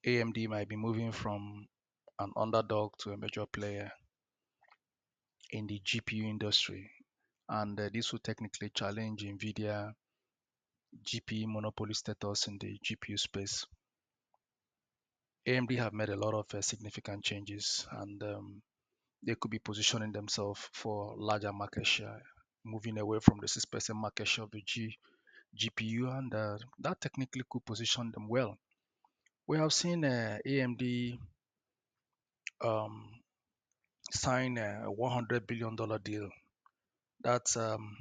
AMD might be moving from an underdog to a major player in the GPU industry, and this will technically challenge NVIDIA GPU monopoly status in the GPU space. AMD have made a lot of significant changes, and they could be positioning themselves for larger market share, moving away from the 6% market share of the GPU, and that technically could position them well. We have seen AMD um, sign a $100 billion deal. That's um,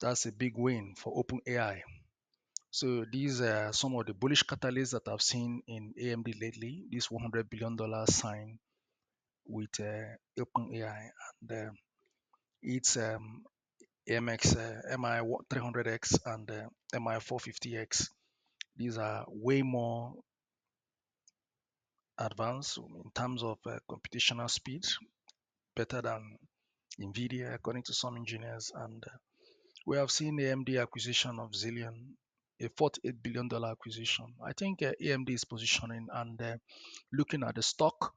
that's a big win for OpenAI. So these are some of the bullish catalysts that I've seen in AMD lately. This $100 billion sign with OpenAI, and it's AMX MI300X and MI450X. These are way more advanced in terms of computational speed, better than NVIDIA, according to some engineers. And we have seen AMD acquisition of Zillion, a $48 billion acquisition. I think AMD is positioning, and looking at the stock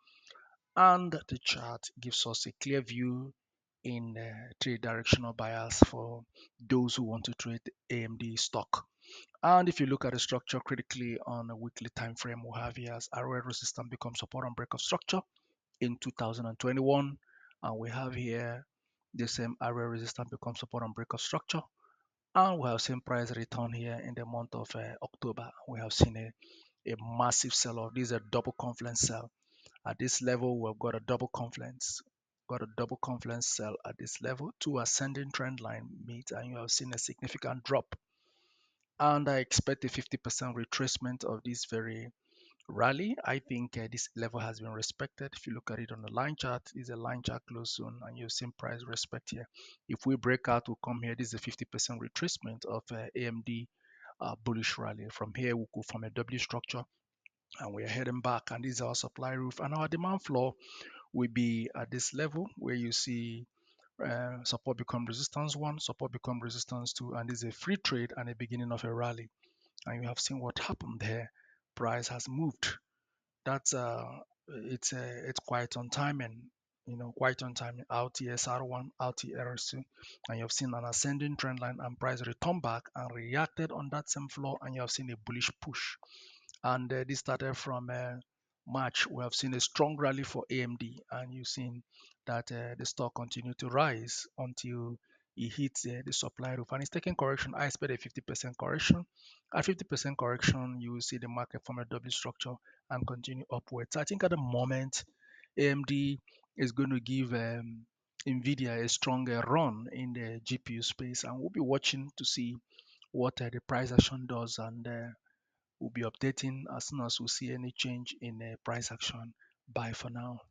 and the chart gives us a clear view in three directional bias for those who want to trade AMD stock. And if you look at the structure critically on a weekly time frame, we have here as area resistance becomes support and break of structure in 2021, and we have here the same area resistance becomes support and break of structure, and we have seen price return here in the month of October. We have seen a massive sell-off. This is a double confluence sell. At this level, we've got a double confluence sell at this level. Two ascending trend line meet, and you have seen a significant drop. And I expect a 50% retracement of this very rally. I think this level has been respected. If you look at it on the line chart, it's a line chart close zone, and you've seen price respect here. If we break out, we'll come here. This is a 50% retracement of AMD bullish rally. From here, we go from a W structure, and we're heading back. And this is our supply roof, and our demand floor will be at this level where you see support become resistance 1, support become resistance 2, and this is a free trade and a beginning of a rally. And you have seen what happened there. Price has moved. That's it's quite on timing, quite on timing. RTSR1, RTRS2, and you have seen an ascending trend line, and price return back and reacted on that same floor, and you have seen a bullish push. And this started from March. We have seen a strong rally for AMD, and you've seen that the stock continued to rise until it hits the supply roof, and it's taking correction. I expect a 50% correction. At 50% correction, you will see the market form a W structure and continue upwards. I think at the moment, AMD is going to give NVIDIA a stronger run in the GPU space, and we'll be watching to see what the price action does, and we'll be updating as soon as we see any change in price action. Bye for now.